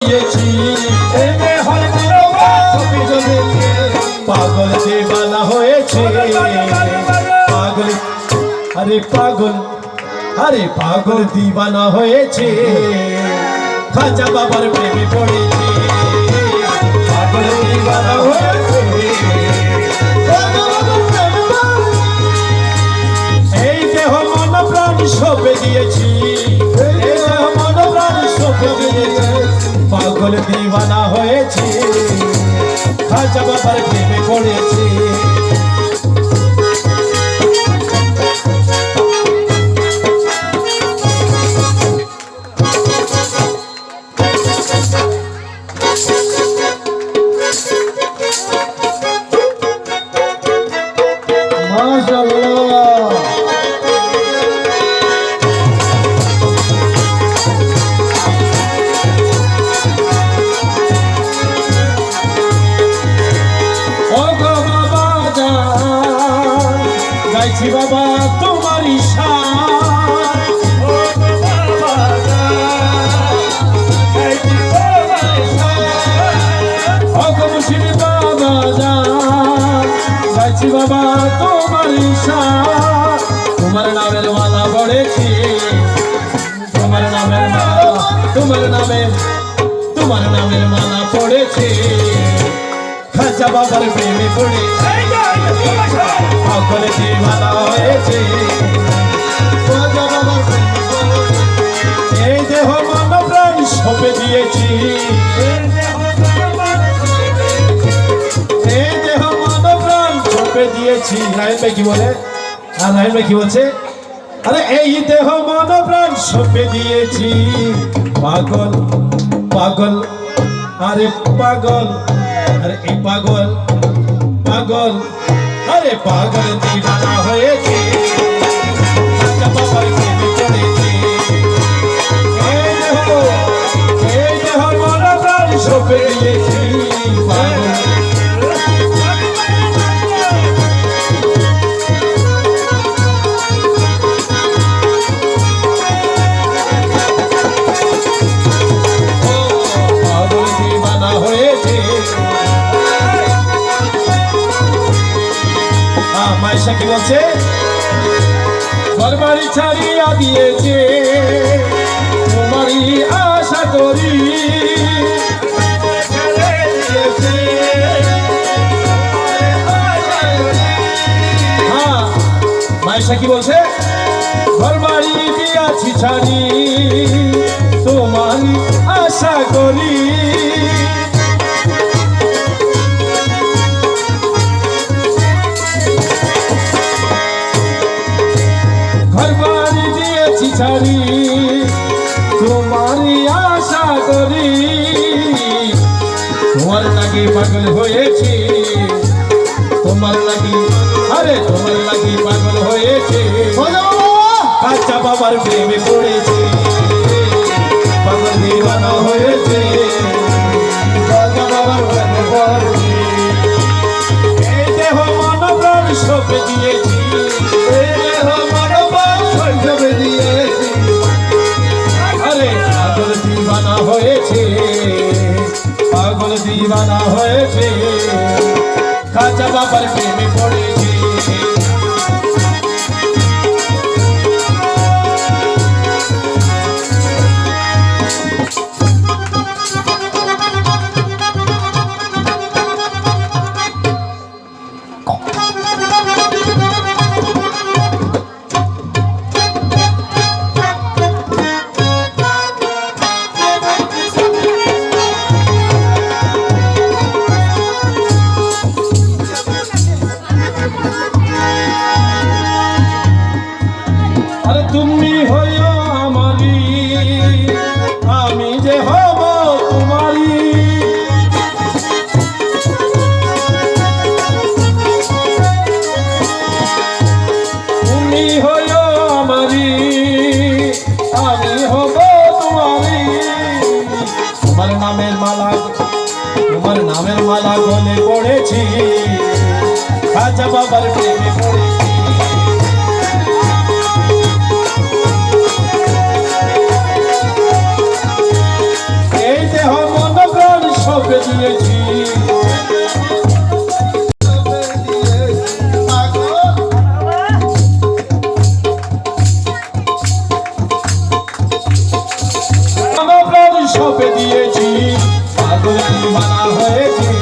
দিয়েছি পাগল দিওয়ানা হয়েছে পাগল আরে পাগল আরে পাগল দিওয়ানা হয়েছে খাজা বাবার প্রেমে পড়েছে পাগল দিওয়ানা হয়েছে এই দেহ মন প্রাণ সঁপে দিয়েছি এই দেহ মন প্রাণ সঁপে দিয়েছি পাগল দিওয়ানা হয়েছে খাজা বাবার প্রেমে পড়েছে বাবা তোমার বাবা যাচ্ছি বাবা তোমার তোমার নামের মালা পড়েছি তোমার নামের মালা পড়েছি খাজা বাবার প্রেমে পড়েছি পাগল দিওয়ানা হয়েছে এই দেহ মন প্রাণ সঁপে দিয়েছি এই দেহ মন প্রাণ সঁপে দিয়েছি নাইন ভাই কি বলে আর নাইন ভাই কি বলছে আরে এই দেহ মন প্রাণ সঁপে দিয়েছি পাগল পাগল আরে পাগল আরে এই পাগল পাগল আরে পাগল দিওয়ানা হয়েছে খাজা বাবার প্রেমে পড়েছে এই দেহ মন প্রাণ সঁপে দিয়েছি পাগল পাগল দিওয়ানা হয়েছে মাইশা কি বলছে ঘরবাড়ি ছাড়িয়া দিয়েছে তোমারই আশা করি হ্যাঁ মাইশা কি বলছে ঘরবাড়ি দিয়াছি ছাড়ি তোমারই আশা করি ঘরবাড়ি দিয়েছি ছাড়ি তোমারই আশা করি তোমার লাগি পাগল হয়েছি তোমার লাগি আরে তোমার লাগি পাগল হয়েছে খাজা বাবার প্রেমে পড়েছে পাগল দিওয়ানা হয়েছে খাজা বাবার প্রেমে পড়েছে এই দেহ মন প্রাণ সঁপে দিয়েছি এই দেহ মন প্রাণ সঁপে দিয়েছি আরে পাগল দিওয়ানা হয়েছে পাগল দিওয়ানা হয়েছে খাজা বাবার প্রেমে পড়েছে তুমি হইও আমারি আমি যে হব তোমারি তুমি হইও আমারি আমি হব তোমারি তোমার নামের মালা গলে পড়েছি খাজা বাবার প্রেমে পড়েছি এই দেহ দিয়েছি সপে দিয়েছি পাগল দিওয়ানা হয়েছি